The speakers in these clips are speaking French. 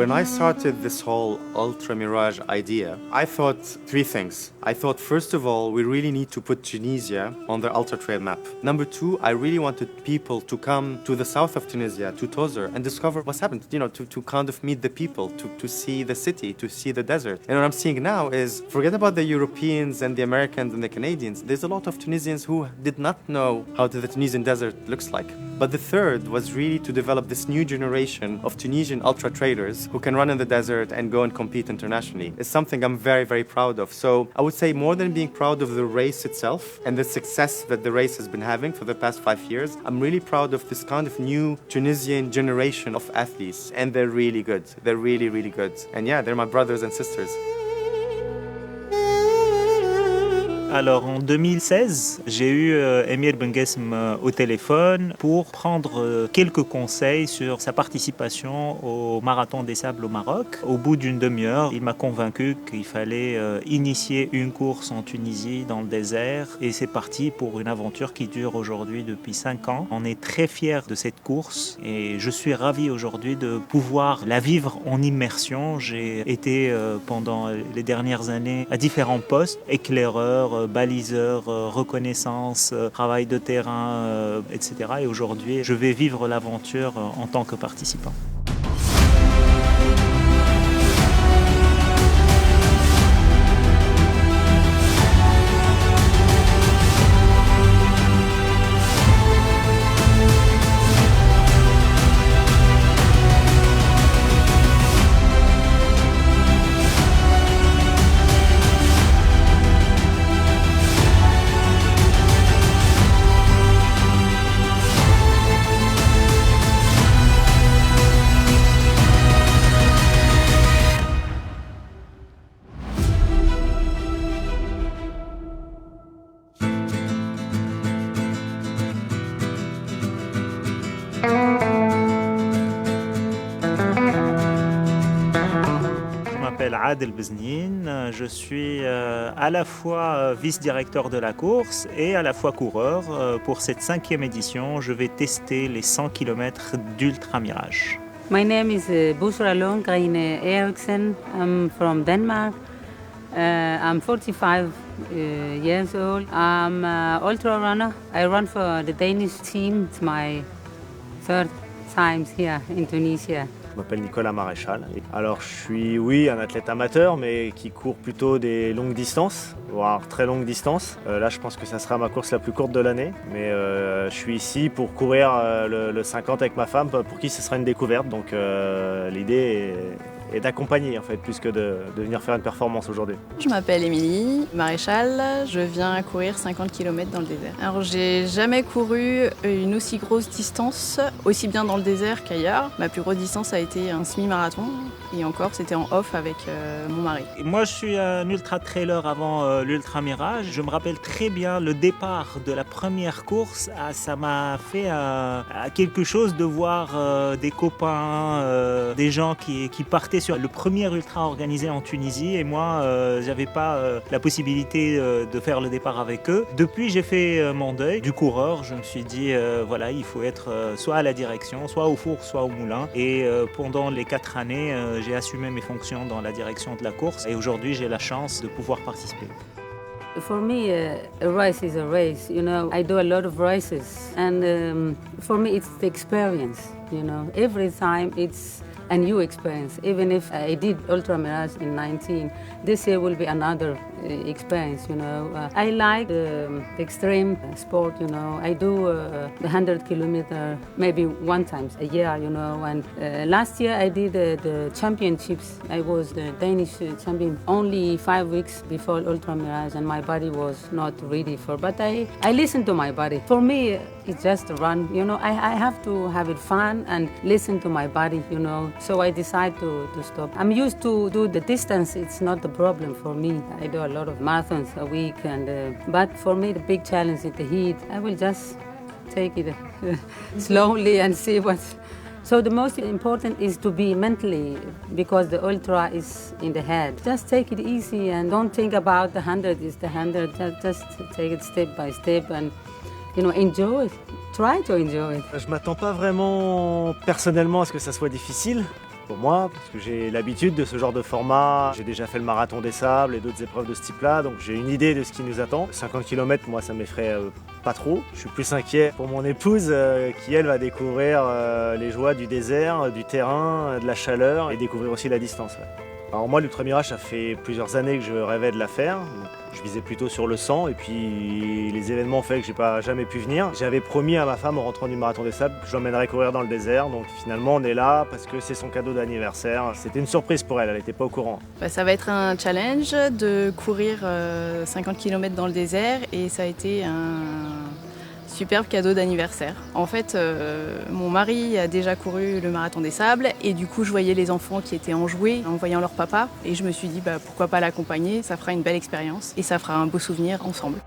When I started this whole Ultra Mirage idea, I thought three things. I thought, first of all, we really need to put Tunisia on the Ultra Trail map. Number two, I really wanted people to come to the south of Tunisia, to Tozeur, and discover what's happened, to kind of meet the people, to see the city, to see the desert. And what I'm seeing now is, forget about the Europeans and the Americans and the Canadians. There's a lot of Tunisians who did not know how the Tunisian desert looks like. But the third was really to develop this new generation of Tunisian ultra trailers who can run in the desert and go and compete internationally. It's something I'm very, very proud of. So I would say more than being proud of the race itself and the success that the race has been having for the past 5 years, I'm really proud of this kind of new Tunisian generation of athletes. And they're really good. They're really, really good. And yeah, they're my brothers and sisters. Alors en 2016, j'ai eu Emir Benguesm au téléphone pour prendre quelques conseils sur sa participation au Marathon des Sables au Maroc. Au bout d'une demi-heure, il m'a convaincu qu'il fallait initier une course en Tunisie dans le désert et c'est parti pour une aventure qui dure aujourd'hui depuis 5 ans. On est très fiers de cette course et je suis ravi aujourd'hui de pouvoir la vivre en immersion. J'ai été pendant les dernières années à différents postes, éclaireur, baliseur, reconnaissance, travail de terrain, etc. Et aujourd'hui, je vais vivre l'aventure en tant que participant. Je m'appelle Adel Beznine, je suis à la fois vice-directeur de la course et à la fois coureur. Pour cette 5e édition, je vais tester les 100 km d'Ultra Mirage. My name is Bushra Lundgren Eriksen. I'm from Denmark. I'm 45 years old. I'm an ultra runner. I run for the Danish team. It's my third time here in Tunisia. Je m'appelle Nicolas Maréchal. Alors je suis, un athlète amateur, mais qui court plutôt des longues distances, voire très longues distances. Là, je pense que ça sera ma course la plus courte de l'année. Mais je suis ici pour courir le 50 avec ma femme, pour qui ce sera une découverte. Donc l'idée est d'accompagner, en fait, plus que de venir faire une performance aujourd'hui. Je m'appelle Émilie Maréchal, je viens courir 50 km dans le désert. Alors j'ai jamais couru une aussi grosse distance, aussi bien dans le désert qu'ailleurs. Ma plus grosse distance a été un semi-marathon et encore c'était en off avec mon mari. Moi je suis un ultra trailer avant l'Ultra Mirage. Je me rappelle très bien le départ de la première course. Ça m'a fait quelque chose de voir des copains, des gens qui partaient sur le premier ultra organisé en Tunisie et moi j'avais pas la possibilité de faire le départ avec eux. Depuis j'ai fait mon deuil du coureur. Je me suis dit voilà, il faut être soit à la direction, soit au four, soit au moulin. Et pendant les 4 années j'ai assumé mes fonctions dans la direction de la course et aujourd'hui j'ai la chance de pouvoir participer. For me, a race is a race. I do a lot of races, and for me, it's the experience. Every time it's a new experience. Even if I did Ultra Mirage in 19, this year will be another experience. I like the extreme sport. I do the 100 kilometer maybe 1 time a year. And last year I did the championships. I was the Danish champion only 5 weeks before Ultra Mirage, and my body was not ready for. But I listened to my body. For me, it's just a run. I have to have it fun and listen to my body. So I decided to stop. I'm used to do the distance. It's not the problem for me. I do a lot of marathons a week, but for me the big challenge is the heat. I will just take it slowly and see what's. So the most important is to be mentally, because the ultra is in the head. Just take it easy and don't think about the 100 is the 100. Just take it step by step and enjoy it. Try to enjoy it. Je m'attends pas vraiment personnellement à ce que ça soit difficile. pour moi, parce que j'ai l'habitude de ce genre de format. J'ai déjà fait le marathon des sables et d'autres épreuves de ce type-là, donc j'ai une idée de ce qui nous attend. 50 km, moi, ça m'effraie pas trop. Je suis plus inquiet pour mon épouse qui, elle, va découvrir les joies du désert, du terrain, de la chaleur et découvrir aussi la distance. Ouais. Alors moi, l'Ultramirage, ça fait plusieurs années que je rêvais de la faire. Donc, je visais plutôt sur le 100 et puis les événements ont fait que j'ai pas jamais pu venir. J'avais promis à ma femme en rentrant du Marathon des Sables que je l'emmènerais courir dans le désert. Donc finalement, on est là parce que c'est son cadeau d'anniversaire. C'était une surprise pour elle, elle n'était pas au courant. Ça va être un challenge de courir 50 km dans le désert et ça a été un superbe cadeau d'anniversaire. En fait, mon mari a déjà couru le Marathon des Sables et du coup, je voyais les enfants qui étaient enjoués en voyant leur papa et je me suis dit pourquoi pas l'accompagner, ça fera une belle expérience et ça fera un beau souvenir ensemble.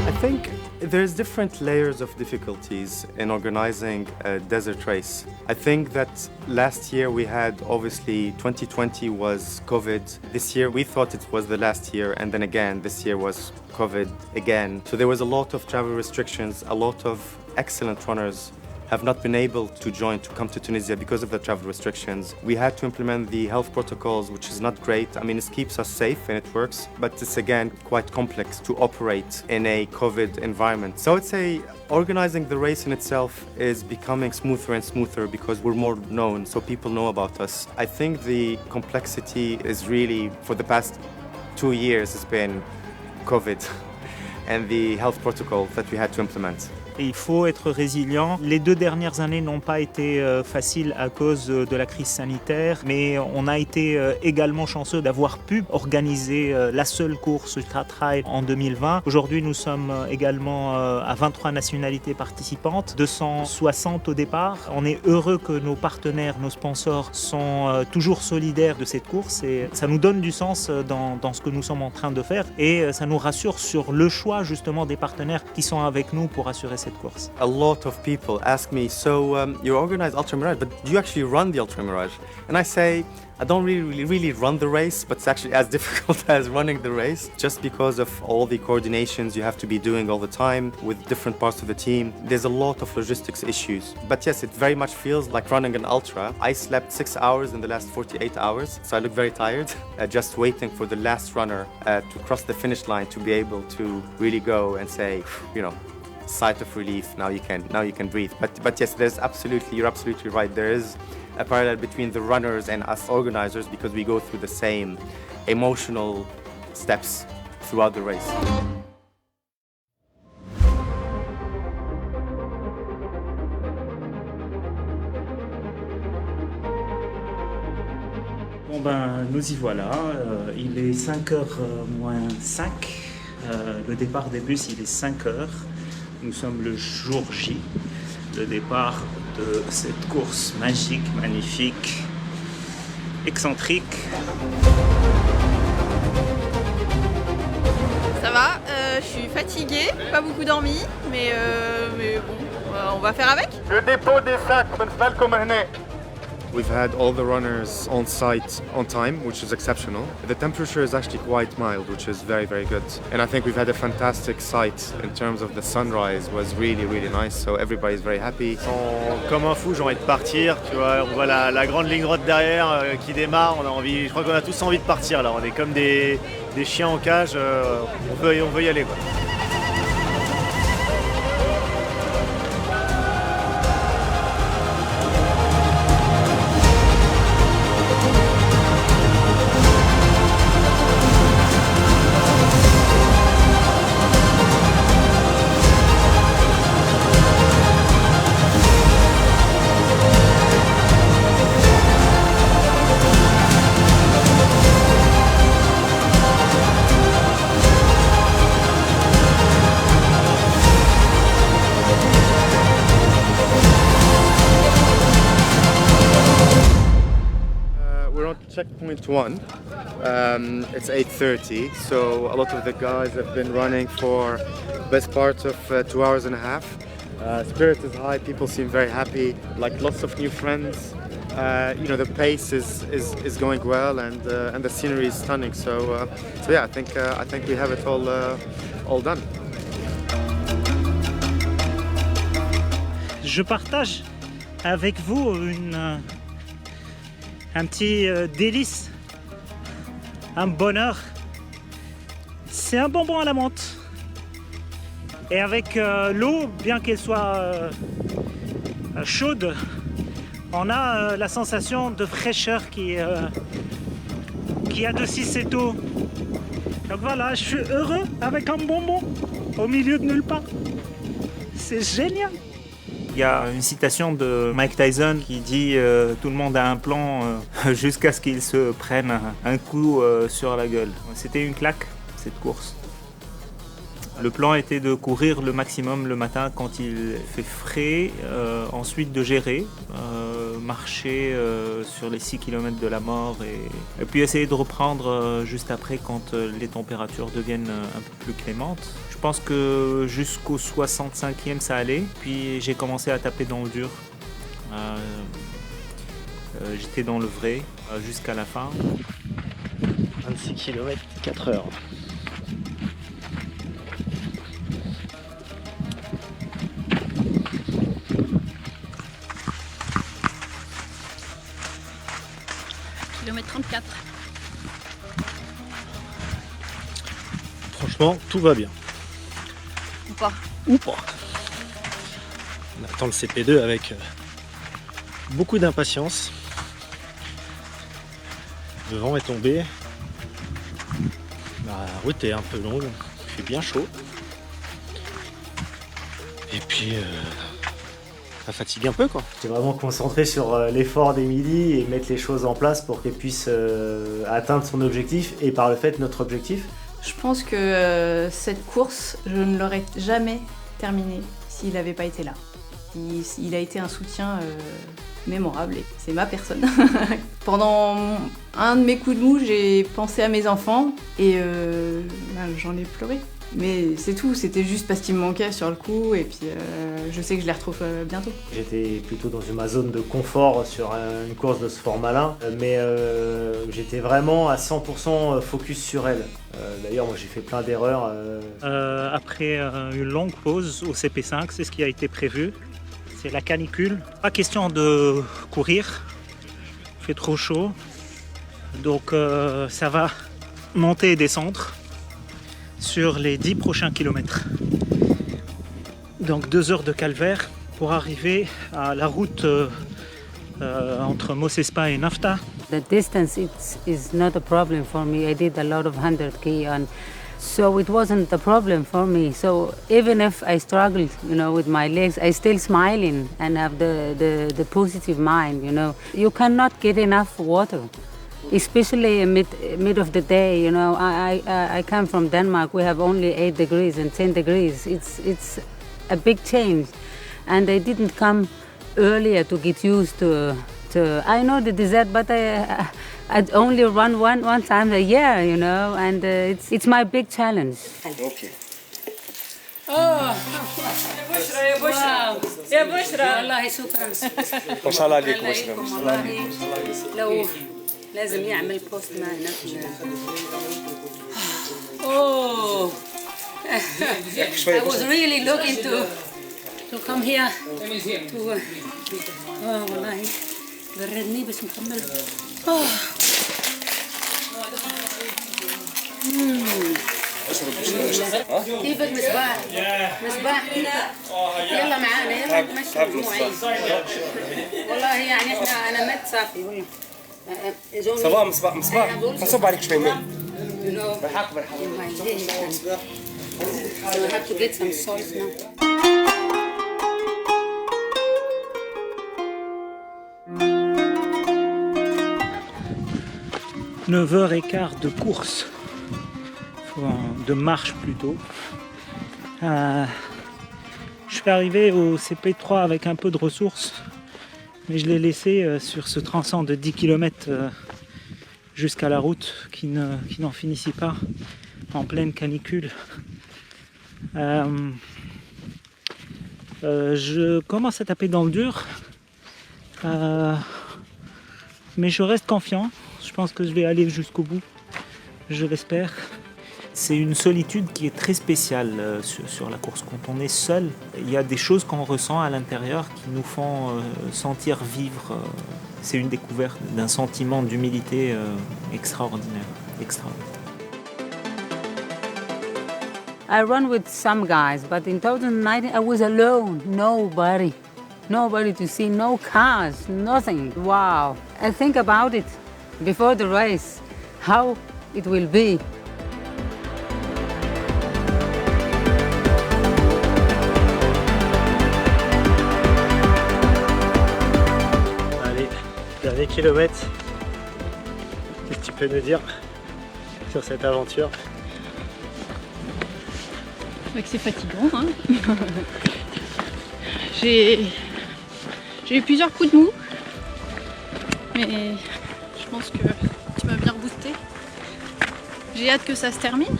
I think there's different layers of difficulties in organizing a desert race. I think that last year we had, obviously, 2020 was COVID. This year we thought it was the last year, and then again, this year was COVID again. So there was a lot of travel restrictions, a lot of excellent runners have not been able to join, to come to Tunisia because of the travel restrictions. We had to implement the health protocols, which is not great. I mean, it keeps us safe and it works, but it's again quite complex to operate in a COVID environment. So I'd say organizing the race in itself is becoming smoother and smoother because we're more known, so people know about us. I think the complexity is really, for the past 2 years, has been COVID and the health protocol that we had to implement. Et il faut être résilient. Les 2 dernières années n'ont pas été faciles à cause de la crise sanitaire, mais on a été également chanceux d'avoir pu organiser la seule course Ultra Trail en 2020. Aujourd'hui, nous sommes également à 23 nationalités participantes, 260 au départ. On est heureux que nos partenaires, nos sponsors sont toujours solidaires de cette course et ça nous donne du sens dans ce que nous sommes en train de faire et ça nous rassure sur le choix justement des partenaires qui sont avec nous pour assurer cette course. A lot of people ask me, so you organize Ultra Mirage, but do you actually run the Ultra Mirage? And I say, I don't really run the race, but it's actually as difficult as running the race, just because of all the coordinations you have to be doing all the time with different parts of the team. There's a lot of logistics issues. But yes, it very much feels like running an ultra. I slept 6 hours in the last 48 hours, so I look very tired, just waiting for the last runner to cross the finish line to be able to really go and say, you know, sigh of relief, now you can breathe. But yes, you're absolutely right. There is a parallel between the runners and us organizers because we go through the same emotional steps throughout the race. Bon nous y voilà, il est 5h moins 5, le départ des bus il est 5h. Nous sommes le jour J, le départ de cette course magique, magnifique, excentrique. Ça va, je suis fatiguée, pas beaucoup dormi, mais bon, on va faire avec. Le dépôt des sacs, We've had all the runners on site on time, which is exceptional. The temperature is actually quite mild, which is very, very good. And I think we've had a fantastic sight in terms of the sunrise was really, really nice. So everybody's very happy. Comme un fou, j'ai envie de partir. Tu vois, on voit la grande ligne droite derrière qui démarre. On a envie, je crois qu'on a tous envie de partir là. On est comme des chiens en cage. On veut y aller, quoi. Checkpoint 1, it's 8:30, so a lot of the guys have been running for best part of 2 hours and a half. Spirit is high, people seem very happy, like lots of new friends. The pace is going well and the scenery is stunning. So yeah, I think we have it all done. Je partage avec vous un petit délice, un bonheur. C'est un bonbon à la menthe. Et avec l'eau, bien qu'elle soit chaude, on a la sensation de fraîcheur qui adoucit cette eau. Donc voilà, je suis heureux avec un bonbon au milieu de nulle part. C'est génial. Il y a une citation de Mike Tyson qui dit tout le monde a un plan jusqu'à ce qu'il se prenne un coup sur la gueule. C'était une claque, cette course. Le plan était de courir le maximum le matin quand il fait frais, ensuite de gérer, marcher sur les 6 km de la mort et puis essayer de reprendre juste après quand les températures deviennent un peu plus clémentes. Je pense que jusqu'au 65e ça allait, puis j'ai commencé à taper dans le dur. J'étais dans le vrai jusqu'à la fin. 26 km, 4 heures. Kilomètre 34. Franchement, tout va bien. Ou pas. Ou pas. On attend le CP2 avec beaucoup d'impatience. Le vent est tombé. La route est un peu longue. Il fait bien chaud. Et puis ça fatigue un peu quoi. J'étais vraiment concentré sur l'effort d'Emilie et mettre les choses en place pour qu'elle puisse atteindre son objectif et par le fait notre objectif. Je pense que cette course, je ne l'aurais jamais terminée s'il n'avait pas été là. Il a été un soutien mémorable et c'est ma personne. Pendant un de mes coups de mou, j'ai pensé à mes enfants et j'en ai pleuré. Mais c'est tout, c'était juste parce qu'ils me manquaient sur le coup et puis je sais que je les retrouve bientôt. J'étais plutôt dans ma zone de confort sur une course de ce format-là, mais j'étais vraiment à 100% focus sur elle. D'ailleurs, moi j'ai fait plein d'erreurs. Après une longue pause au CP5, c'est ce qui a été prévu. C'est la canicule. Pas question de courir, il fait trop chaud. Donc ça va monter et descendre sur les 10 prochains kilomètres. Donc 2 heures de calvaire pour arriver à la route entre Mosespa et Nafta. The distance is not a problem for me. I did a lot of 100K and so it wasn't a problem for me. So even if I struggled, with my legs, I still smiling and have the positive mind, You cannot get enough water. Especially mid of the day, I come from Denmark. We have only 8 degrees and 10 degrees. It's a big change, and I didn't come earlier to get used to. I know the desert, but I only run one time a year, and it's my big challenge. Okay. يا بشرى والله شكرا ما شاء الله عليك بشرى. والله لو لازم يعمل بوست معنا. Oh, I was really looking to come here to والله بردني بس نكمل. كيفك مصباح؟ مصباح كيفك؟ يلا معانا يلا نمشي معي. والله يعني انا مت صافي والله. صباح مصباح نصب عليك شوي ماء. بالحق I have to get some salt now. 9h15 de course, de marche plutôt. Je suis arrivé au CP3 avec un peu de ressources, mais je l'ai laissé sur ce tronçon de 10 km jusqu'à la route qui n'en finissait pas en pleine canicule. Je commence à taper dans le dur, mais je reste confiant. Je pense que je vais aller jusqu'au bout, je l'espère. C'est une solitude qui est très spéciale sur la course. Quand on est seul, il y a des choses qu'on ressent à l'intérieur qui nous font sentir vivre. C'est une découverte d'un sentiment d'humilité extraordinaire. I run with some guys, but in 2019 I was alone. Nobody to see, no cars, nothing. Wow. I think about it before the race, how it will be. Allez, dernier kilomètre. Qu'est-ce que tu peux nous dire sur cette aventure? Que c'est fatigant. Hein. J'ai eu plusieurs coups de mou, mais je pense que tu m'as bien reboosté. J'ai hâte que ça se termine,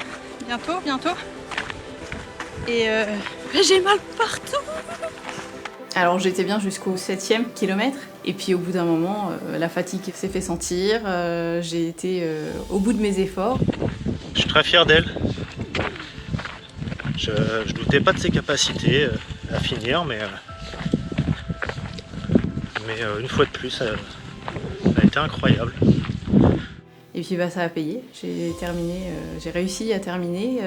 bientôt. Et j'ai mal partout. Alors j'étais bien jusqu'au 7e kilomètre, et puis au bout d'un moment, la fatigue s'est fait sentir. J'ai été au bout de mes efforts. Je suis très fier d'elle. Je doutais pas de ses capacités à finir, mais une fois de plus, ça a été incroyable. Et puis ça a payé. J'ai réussi à terminer,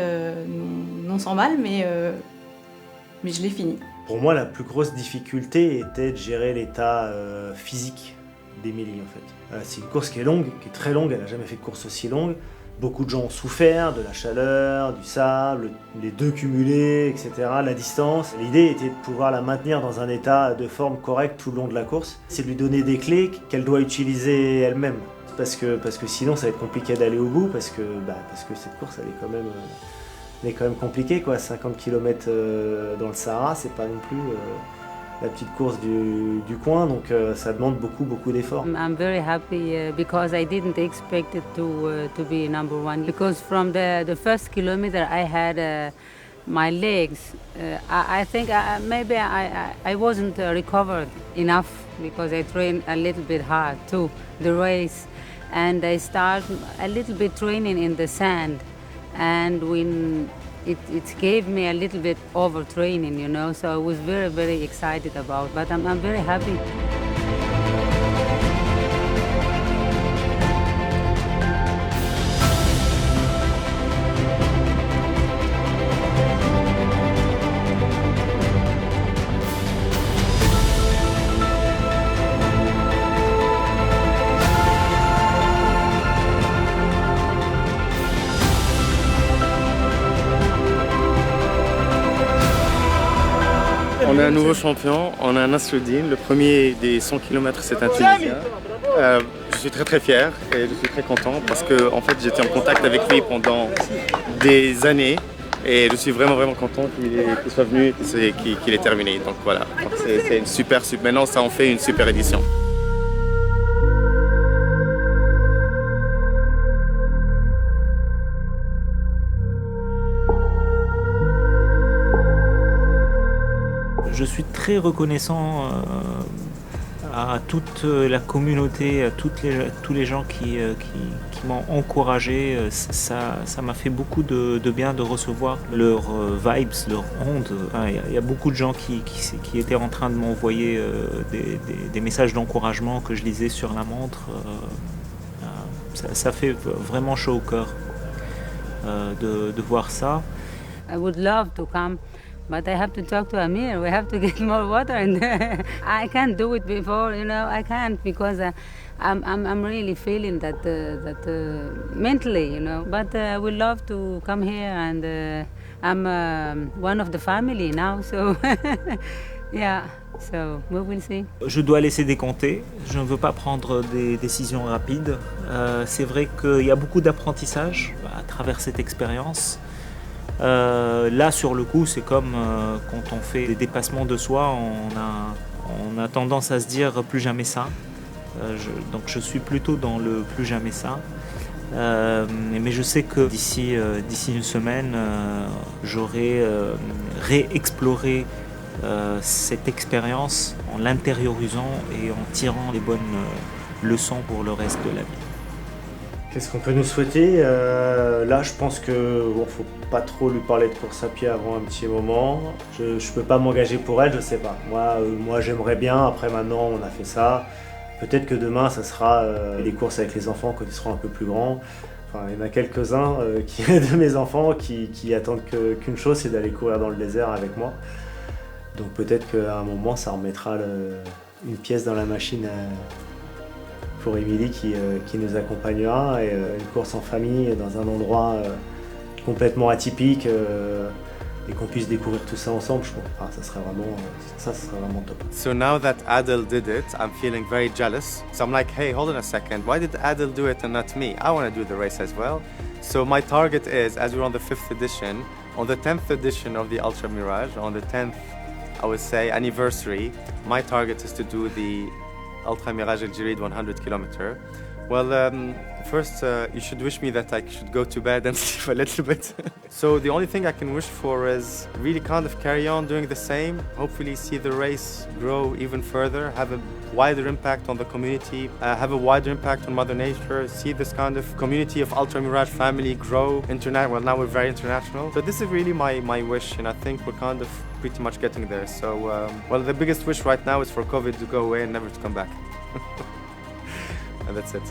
non sans mal, mais je l'ai fini. Pour moi, la plus grosse difficulté était de gérer l'état physique d'Émilie, en fait. C'est une course qui est longue, qui est très longue, elle n'a jamais fait de course aussi longue. Beaucoup de gens ont souffert de la chaleur, du sable, les deux cumulés, etc., la distance. L'idée était de pouvoir la maintenir dans un état de forme correct tout le long de la course. C'est de lui donner des clés qu'elle doit utiliser elle-même. Parce que sinon, ça va être compliqué d'aller au bout, parce que cette course, elle est quand même compliquée, quoi. 50 km dans le Sahara, c'est pas non plus la petite course du coin, donc ça demande beaucoup d'efforts. I'm very happy because I didn't expect it to be number one. Because from the first kilometer I had my legs. I think maybe I wasn't recovered enough because I trained a little bit hard too, the race. And I start a little bit training in the sand. And when it gave me a little bit overtraining, you know, so I was very excited about, but I'm very happy. On a un nouveau champion, on a un Nasruddin, le premier des 100 km c'est un Tunisien. Je suis très fier et je suis très content parce que en fait, j'étais en contact avec lui pendant des années et je suis vraiment content qu'il soit venu et qu'il ait terminé. Donc voilà, c'est une super, maintenant ça en fait une super édition. Je suis très reconnaissant à toute la communauté, à tous les gens qui m'ont encouragé. Ça m'a fait beaucoup de bien de recevoir leurs vibes, leurs ondes. Il y a beaucoup de gens qui étaient en train de m'envoyer des messages d'encouragement que je lisais sur la montre. Ça fait vraiment chaud au cœur de voir ça. I would love to come. But I have to talk to Amir. We have to get more water, and I can't do it before. You know, I can't because I'm really feeling that mentally, you know. But I would love to come here, and I'm one of the family now. So yeah, so we will see. Je dois laisser décompter. Je ne veux pas prendre des décisions rapides. C'est vrai qu'il y a beaucoup d'apprentissage à travers cette expérience. Là sur le coup c'est comme quand on fait des dépassements de soi, on a tendance à se dire plus jamais ça. Donc je suis plutôt dans le plus jamais ça. Mais je sais que d'ici une semaine j'aurai réexploré cette expérience en l'intériorisant et en tirant les bonnes leçons pour le reste de la vie. Qu'est-ce qu'on peut nous souhaiter? Là, je pense que faut pas trop lui parler de course à pied avant un petit moment. Je peux pas m'engager pour elle, je sais pas. Moi, j'aimerais bien. Après, maintenant, on a fait ça. Peut-être que demain, ça sera des courses avec les enfants quand ils seront un peu plus grands. Enfin, il y en a quelques-uns de mes enfants qui attendent qu'une chose, c'est d'aller courir dans le désert avec moi. Donc peut-être qu'à un moment, ça remettra une pièce dans la machine pour Émilie qui nous accompagnera, et une course en famille dans un endroit complètement atypique, et qu'on puisse découvrir tout ça ensemble, je pense. Ça serait vraiment top. So now that Adel did it, I'm feeling very jealous. So I'm like, hey, hold on a second. Why did Adel do it and not me? I want to do the race as well. So my target is, as we're on the 5th edition, on the 10th edition of the Ultra Mirage, on the 10th, I would say, anniversary, my target is to do the Ultra Mirage El Jirid 100 kilometer. Well, first, you should wish me that I should go to bed and sleep a little bit. So the only thing I can wish for is really kind of carry on doing the same, hopefully see the race grow even further, have a wider impact on the community, have a wider impact on Mother Nature, see this kind of community of Ultra Mirage family grow. Well, now we're very international. So this is really my wish, and I think we're kind of pretty much getting there. So, well, the biggest wish right now is for COVID to go away and never to come back. And that's it.